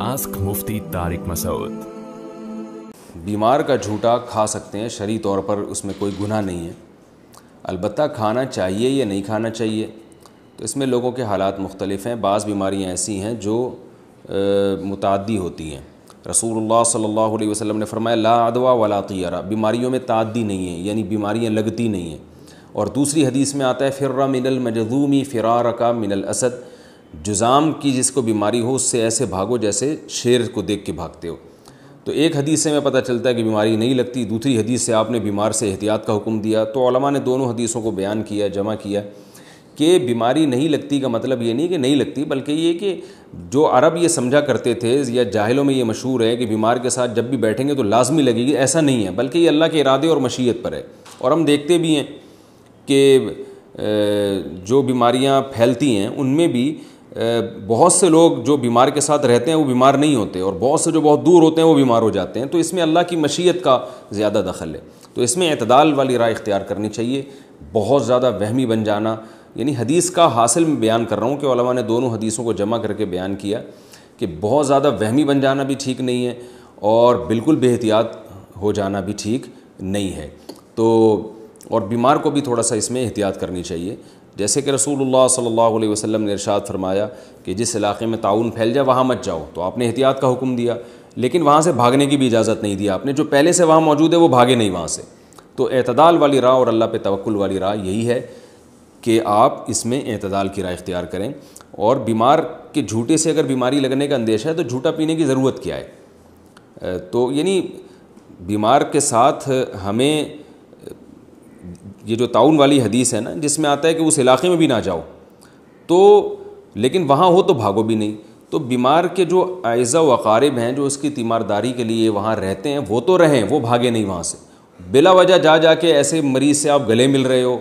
Ask मुफ्ती तारिक मसूद। बीमार का झूठा खा सकते हैं, शरई तौर पर उसमें कोई गुनाह नहीं है। अलबत्ता खाना चाहिए या नहीं खाना चाहिए तो इसमें लोगों के हालात मुख्तलिफ़ हैं। बाज़ बीमारियाँ ऐसी हैं जो मुताद्दी होती हैं। रसूलुल्लाह सल्लल्लाहु अलैहि वसल्लम ने फरमाया ला अदवा वला तियरा, बीमारियों में ताद्दी नहीं है, यानी बीमारियाँ लगती नहीं हैं। और दूसरी हदीस में आता है फ़िर्रा मिनल मजदूमी फ़िरारका मिनल असद, जुज़ाम की जिसको बीमारी हो उससे ऐसे भागो जैसे शेर को देख के भागते हो। तो एक हदीस से हमें पता चलता है कि बीमारी नहीं लगती, दूसरी हदीस से आपने बीमार से एहतियात का हुक्म दिया। तो उलमा ने दोनों हदीसों को बयान किया, जमा किया कि बीमारी नहीं लगती का मतलब ये नहीं कि नहीं लगती, बल्कि ये कि जो अरब ये समझा करते थे या जाहिलों में ये मशहूर है कि बीमार के साथ जब भी बैठेंगे तो लाजमी लगेगी, ऐसा नहीं है, बल्कि ये अल्लाह के इरादे और मशीयत पर है। और हम देखते भी हैं कि जो बीमारियां फैलती हैं उनमें भी बहुत से लोग जो बीमार के साथ रहते हैं वो बीमार नहीं होते, और बहुत से जो बहुत दूर होते हैं वो बीमार हो जाते हैं। तो इसमें अल्लाह की मशीयत का ज़्यादा दखल है। तो इसमें एतदाल वाली राह इख्तियार करनी चाहिए। बहुत ज़्यादा वहमी बन जाना, यानी हदीस का हासिल में बयान कर रहा हूँ कि उलमा ने दोनों हदीसों को जमा करके बयान किया कि बहुत ज़्यादा वहमी बन जाना भी ठीक नहीं है और बिल्कुल बेहतियात हो जाना भी ठीक नहीं है। तो और बीमार को भी थोड़ा सा इसमें एहतियात करनी चाहिए। जैसे कि रसूलुल्लाह सल्लल्लाहु अलैहि वसल्लम ने इरशाद फरमाया कि जिस इलाके में ताउन फैल जाए वहाँ मत जाओ, तो आपने एहतियात का हुक्म दिया, लेकिन वहाँ से भागने की भी इजाज़त नहीं दी आपने। जो पहले से वहाँ मौजूद है वो भागे नहीं वहाँ से। तो एतदाल वाली राह और अल्लाह पे तवक्कुल वाली राह यही है कि आप इसमें एतदाल की राह इख्तियार करें। और बीमार के झूठे से अगर बीमारी लगने का अंदेशा है तो झूठा पीने की ज़रूरत क्या है। तो यानी बीमार के साथ हमें ये जो ताउन वाली हदीस है ना, जिसमें आता है कि उस इलाके में भी ना जाओ, तो लेकिन वहाँ हो तो भागो भी नहीं। तो बीमार के जो आइज़ा व अकारिब हैं जो उसकी तीमारदारी के लिए वहाँ रहते हैं वो तो रहें, वो भागे नहीं वहाँ से। बिला वजह जा के ऐसे मरीज़ से आप गले मिल रहे हो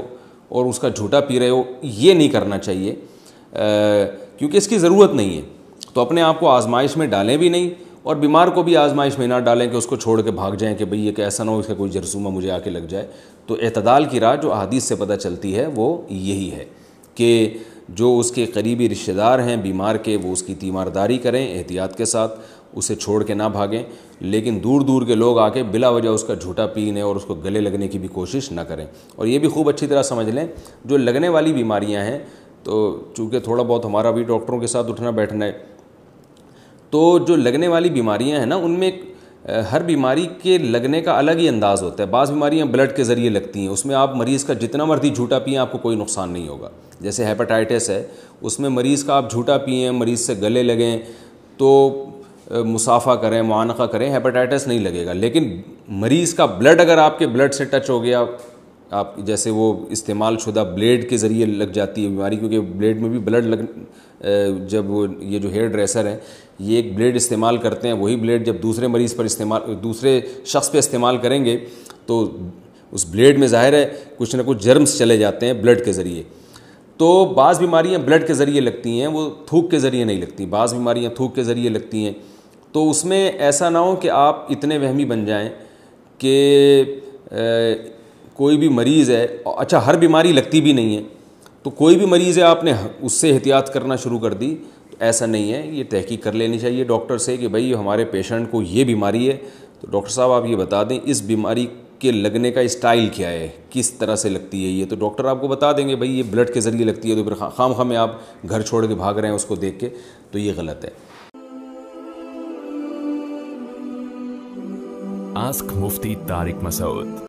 और उसका झूठा पी रहे हो, ये नहीं करना चाहिए क्योंकि इसकी ज़रूरत नहीं है। तो अपने आप को आजमाइश में डालें भी नहीं और बीमार को भी आजमाइश में ना डालें कि उसको छोड़ के भाग जाएं कि भाई ये कैसा ना हो इसका कोई जरसूमा मुझे आके लग जाए। तो एतदाल की राह जो अहादीस से पता चलती है वो यही है कि जो उसके करीबी रिश्तेदार हैं बीमार के, वो उसकी तीमारदारी करें एहतियात के साथ, उसे छोड़ के ना भागें। लेकिन दूर दूर के लोग आके बिला वजह उसका झूठा पीने और उसको गले लगने की भी कोशिश ना करें। और ये भी खूब अच्छी तरह समझ लें, जो लगने वाली बीमारियां हैं, तो चूँकि थोड़ा बहुत हमारा भी डॉक्टरों के साथ उठना बैठना है, तो जो लगने वाली बीमारियां हैं ना, उनमें हर बीमारी के लगने का अलग ही अंदाज़ होता है। बाज़ बीमारियां ब्लड के ज़रिए लगती हैं, उसमें आप मरीज़ का जितना मर्जी झूठा पिएँ आपको कोई नुकसान नहीं होगा। जैसे हेपेटाइटिस है, उसमें मरीज़ का आप झूठा पिएँ, मरीज़ से गले लगें तो मुसाफ़ा करें, मुआनक़ा करें, हेपेटाइटिस नहीं लगेगा। लेकिन मरीज़ का ब्लड अगर आपके ब्लड से टच हो गया, आप जैसे वो इस्तेमाल शुदा ब्लेड के ज़रिए लग जाती है बीमारी, क्योंकि ब्लेड में भी ब्लड लग, जब वो ये जो हेयर ड्रेसर हैं ये एक ब्लेड इस्तेमाल करते हैं, वही ब्लेड जब दूसरे मरीज़ पर दूसरे शख्स पे इस्तेमाल करेंगे तो उस ब्लेड में ज़ाहिर है कुछ ना कुछ जर्म्स चले जाते हैं ब्लड के ज़रिए। तो बाज़ बीमारियां ब्लड के ज़रिए लगती हैं, वो थूक के ज़रिए नहीं लगती। बाज़ बीमारियां थूक के ज़रिए लगती हैं। तो उसमें ऐसा ना हो कि आप इतने वहमी बन जाएं कि कोई भी मरीज़ है, अच्छा हर बीमारी लगती भी नहीं है, तो कोई भी मरीज़ है आपने उससे एहतियात करना शुरू कर दी, तो ऐसा नहीं है। ये तहकीक कर लेनी चाहिए डॉक्टर से कि भाई हमारे पेशेंट को ये बीमारी है, तो डॉक्टर साहब आप ये बता दें इस बीमारी के लगने का स्टाइल क्या है, किस तरह से लगती है ये। तो डॉक्टर आपको बता देंगे भाई ये ब्लड के ज़रिए लगती है, तो फिर खाम में आप घर छोड़ के भाग रहे हैं उसको देख के, तो ये गलत है। आस्क मुफ्ती तारिक मसूद।